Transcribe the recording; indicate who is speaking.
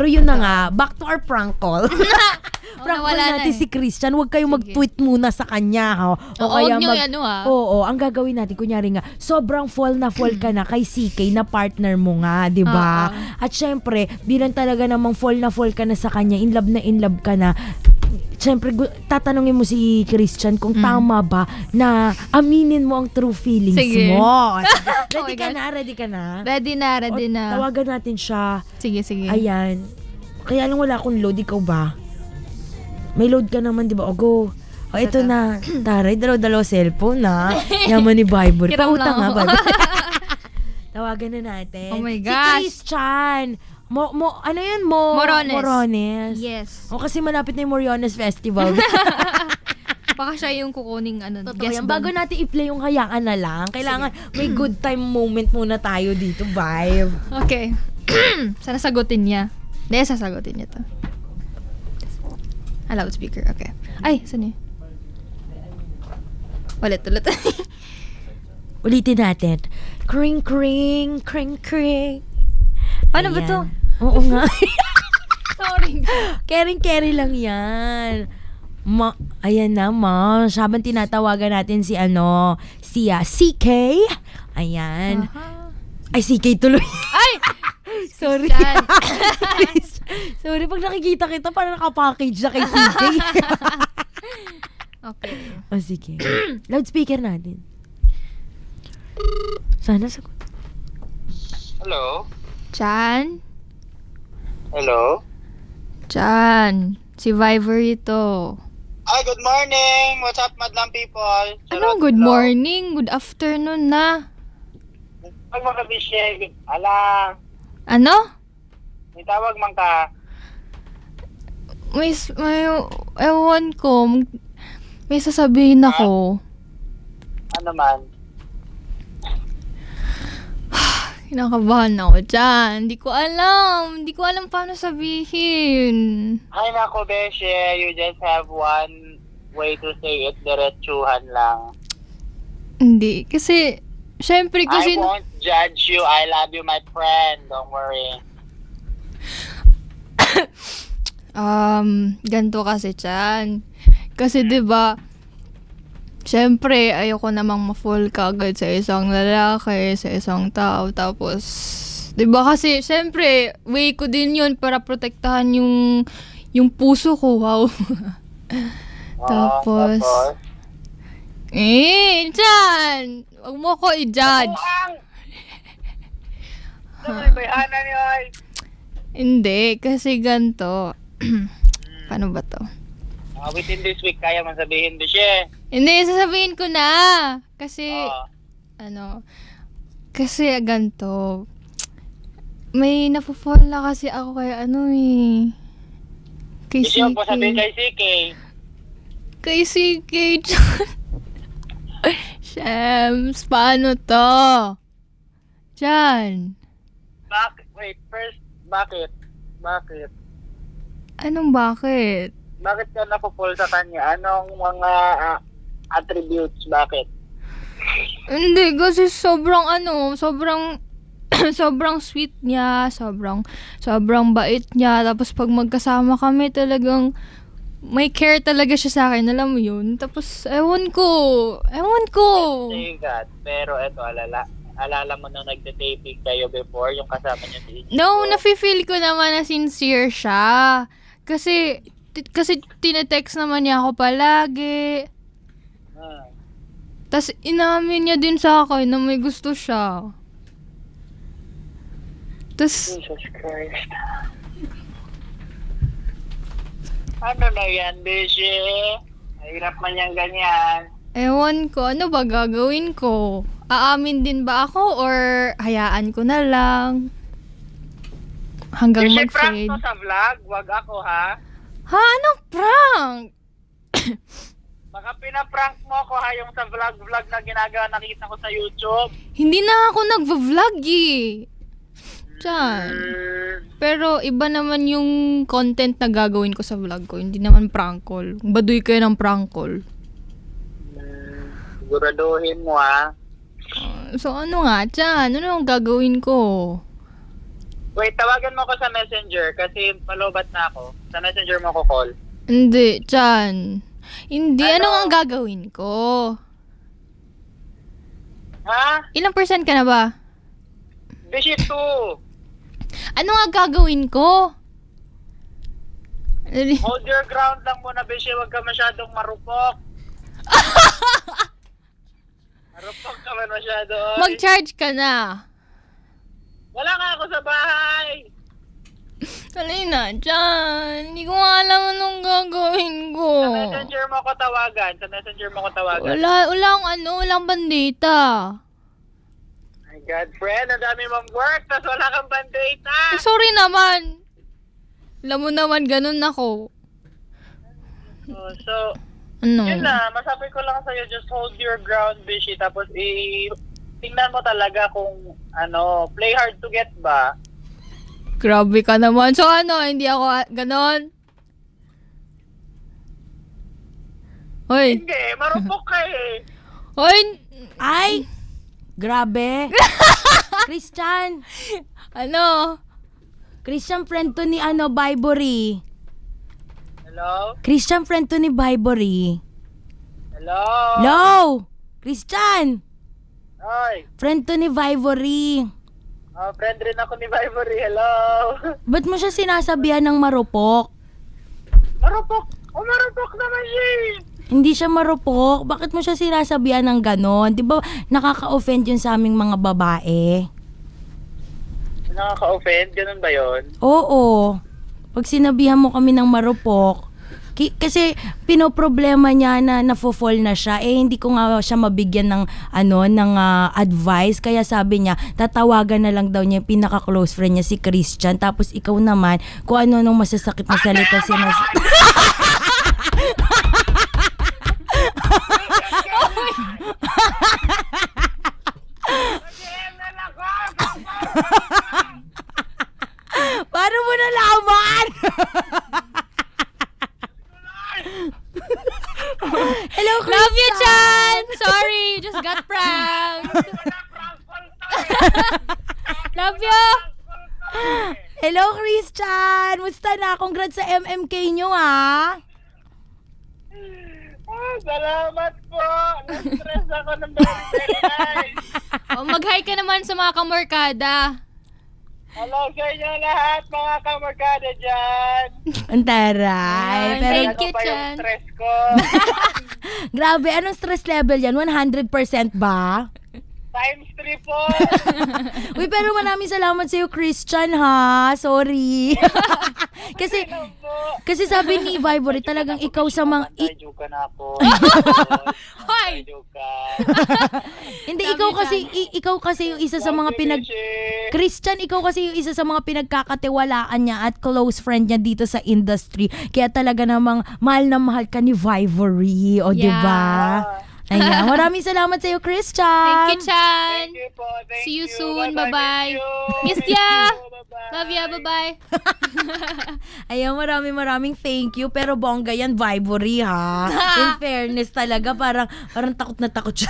Speaker 1: Pero yun na nga, back to our prank call. Prank call
Speaker 2: nawala
Speaker 1: natin
Speaker 2: na
Speaker 1: si Christian. Huwag kayong mag-tweet muna sa kanya. Ha?
Speaker 2: Huwag nyo
Speaker 1: Oo, ang gagawin natin, kunyari nga, sobrang fall na fall ka na kay CK na partner mo nga, di ba? At syempre, bilang talaga namang fall na fall ka na sa kanya, in love ka na, syempre, tatanungin mo si Christian kung tama ba na aminin mo ang true feelings mo. Ready ka na?
Speaker 2: Ready na.
Speaker 1: Tawagan natin siya.
Speaker 2: Sige.
Speaker 1: Ayan. Kaya lang wala akong load, ikaw ba? May load ka naman, di ba? O, go. O, ito na. Taray, dalaw cellphone na. Yaman ni Bible. Pautang nga, Bible. Tawagan na natin.
Speaker 2: Oh my gosh.
Speaker 1: Si Christian. Ano yun? Morones.
Speaker 2: Yes.
Speaker 1: O, kasi malapit na yung Moriones Festival.
Speaker 2: Baka siya yung kukuning
Speaker 1: guest yan. Bago natin i-play yung hayaan na lang, kailangan may good time moment muna tayo dito, Vibe.
Speaker 2: Okay. Sana sagutin niya. Hindi, sasagutin niya to. Loudspeaker, okay. Ay, saan yun? Ulit.
Speaker 1: Ulitin natin. Kring.
Speaker 2: Ano ba to?
Speaker 1: Oo nga.
Speaker 2: Sorry.
Speaker 1: Kering lang yan. Ayan na, ma. Sabang tinatawagan natin si CK. Ayan. Ay, CK tuloy.
Speaker 2: Ay!
Speaker 1: Sorry. Sorry, pag nakikita kita, parang nakapackage na kay CK.
Speaker 2: Okay.
Speaker 1: O, sige. Loudspeaker natin. Sana sagot.
Speaker 3: Hello?
Speaker 2: Chan?
Speaker 3: Hello?
Speaker 2: Chan, si Viver ito.
Speaker 3: Hi, good morning! What's up, madlang people?
Speaker 2: Anong good morning? Good afternoon na.
Speaker 3: Pag makabisye, ala,
Speaker 2: Ano?
Speaker 3: may tawag man ka.
Speaker 2: May ewan ko. May sasabihin ako.
Speaker 3: Ano man?
Speaker 2: Kinakabahan ako dyan. Hindi ko alam paano sabihin.
Speaker 3: Ay, nako, besye, you just have one way to say it, diretsuhan lang.
Speaker 2: Hindi. Syempre kasi...
Speaker 3: I won't judge you. I love you, my friend. Don't worry.
Speaker 2: Ganito kasi, Chan. Kasi 'di ba, syempre ayoko namang ma-fall kagad sa isang lalaki, sa isang tao. Tapos 'di ba kasi syempre way ko din 'yun para protektahan yung puso ko. Wow. Tapos Chan, wag mo ko i-judge.
Speaker 3: Ano ba yan, ay?
Speaker 2: Hindi, kasi ganito. Paano ba to?
Speaker 3: Within this week, kaya man sabihin, besye.
Speaker 2: Hindi, sasabihin ko na. Kasi, kasi ganito. May napofall na kasi ako kay kay
Speaker 3: Besye,
Speaker 2: CK.
Speaker 3: huwag mo sabihin kay CK.
Speaker 2: Kay CK, Shams, paano to? Diyan.
Speaker 3: Wait, first, bakit?
Speaker 2: Anong bakit?
Speaker 3: Bakit ka napupul sa kanya? Anong mga attributes? Bakit?
Speaker 2: Hindi, kasi sobrang sobrang sweet niya, sobrang bait niya. Tapos pag magkasama kami, talagang may care talaga siya sa akin, alam mo yun. Tapos, ewan ko.
Speaker 3: Say God, pero eto, alala mo nung nagte-taping kayo before, yung kasama niyo si Ichigo?
Speaker 2: No, nafe-feel ko naman na sincere siya. Kasi tinetext naman niya ako palagi. Tas inamin niya din sa akin na may gusto siya. Tas,
Speaker 3: Jesus Christ. Ano na yan, Beshe? Mahirap man yung ganyan.
Speaker 2: ewan ko, ano ba gagawin ko? Aamin din ba ako or hayaan ko na lang? Hanggang
Speaker 3: Beshe, prank
Speaker 2: mag-fade.
Speaker 3: to sa vlog. Wag ako, ha?
Speaker 2: Ha? Anong prank?
Speaker 3: Baka pinaprank mo ako, ha? Yung sa vlog na ginagawa nakita ko sa YouTube.
Speaker 2: Hindi na ako nagva-vlog eh. Diyan. Pero iba naman yung content na gagawin ko sa vlog ko. Hindi naman prank call. Baduy kayo ng prank call.
Speaker 3: Siguraduhin mo, ha?
Speaker 2: So ano nga, Chan? Ano ang gagawin ko?
Speaker 3: Wait, tawagan mo ko sa messenger kasi palobat na ako. Sa messenger mo ko call.
Speaker 2: Hindi, Chan. Hindi,
Speaker 3: Ano?
Speaker 2: ano ang gagawin ko?
Speaker 3: Ha?
Speaker 2: Ilang percent ka na ba?
Speaker 3: Bishi 2.
Speaker 2: Ano ang gagawin ko?
Speaker 3: Hold your ground lang muna, Bishi. Huwag ka masyadong marupok. Marupok ka man masyado. oy.
Speaker 2: Mag-charge ka na.
Speaker 3: Wala nga ako sa bahay.
Speaker 2: Dali na, Chan. Hindi ko nga alam anong gagawin ko.
Speaker 3: Sa messenger mo ko tawagan. Sa messenger mo ko tawagan.
Speaker 2: Walang bandita.
Speaker 3: My God, friend. Ang dami mong work. Tapos wala kang bandita.
Speaker 2: Sorry naman. Alam mo naman, ganun ako.
Speaker 3: So,
Speaker 2: Ano?
Speaker 3: yun na. Masabi ko lang sa'yo, just hold your ground, Bishi. Tapos, tingnan mo talaga kung, play hard to get ba?
Speaker 2: Grabe ka naman. So ano, hindi ako ganon? Hoy.
Speaker 3: Hindi, marupok ka eh.
Speaker 2: Hoy.
Speaker 1: Ay! Grabe. Christian.
Speaker 2: Ano?
Speaker 1: Christian, friend to ni Vibory.
Speaker 3: Hello?
Speaker 1: Christian, friend to ni Vibory.
Speaker 3: Hello?
Speaker 1: Hello! Christian!
Speaker 3: Oy.
Speaker 1: Friend to ni Vibory.
Speaker 3: Friend rin ako ni Vibory. Hello?
Speaker 1: Ba't mo siya sinasabihan ng marupok?
Speaker 3: Marupok? Marupok naman siya eh.
Speaker 1: Hindi siya marupok. Bakit mo siya sinasabihan ng ganon? Di ba nakaka-offend yun sa aming mga babae?
Speaker 3: Nakaka-offend? Ganun ba yun?
Speaker 1: Oo. Pag sinabihan mo kami ng marupok, kasi pinoproblema niya na nafo-fall na siya, hindi ko nga siya mabigyan ng advice, kaya sabi niya tatawagan na lang daw niya yung pinaka-close friend niya si Christian, tapos ikaw naman kung ano nung masasakit na salita Paano mo nalaman? Hello, Christian!
Speaker 2: Love you, Chan! Sorry, just got pranked. Love you!
Speaker 1: Hello, Christian! Musta na? Congrats sa MMK nyo, ha?
Speaker 3: Salamat po. Na-stress ako ng very nice.
Speaker 2: Mag-hi ka naman sa mga kamorkada.
Speaker 3: Hello sa inyo lahat, mga kamarkada dyan.
Speaker 1: Ang taray. Pero
Speaker 2: Thank you,
Speaker 3: Ano pa yung
Speaker 2: Chan.
Speaker 3: stress ko?
Speaker 1: grabe, anong stress level yan? 100% ba?
Speaker 3: Times 3 po.
Speaker 1: Uy, pero maraming salamat sa'yo, Christian, ha? Sorry. kasi,
Speaker 3: Ano po?
Speaker 1: kasi sabi ni Vibory, talagang ikaw sa mga...
Speaker 3: Joke ka na ako.
Speaker 2: Hoy!
Speaker 3: Joke ka.
Speaker 1: Hindi,
Speaker 2: Sabi
Speaker 1: ikaw kasi yung isa sa mga Christian, ikaw kasi yung isa sa mga pinagkakatiwalaan niya at close friend niya dito sa industry. Kaya talaga namang mahal na mahal ka ni Vibory. O,
Speaker 2: Yeah.
Speaker 1: diba? Ayan, maraming salamat sa'yo, Christian.
Speaker 2: Thank you, Chan.
Speaker 3: Thank you po. Thank
Speaker 2: See you
Speaker 3: you.
Speaker 2: soon.
Speaker 3: Bye-bye.
Speaker 2: Bye-bye.
Speaker 3: Miss
Speaker 2: Miss
Speaker 3: you.
Speaker 2: ya.
Speaker 3: Bye-bye.
Speaker 2: Love ya. Bye-bye.
Speaker 1: Ayan, maraming thank you. Pero bongga yan, Vibory, ha? In fairness talaga, parang takot na takot siya.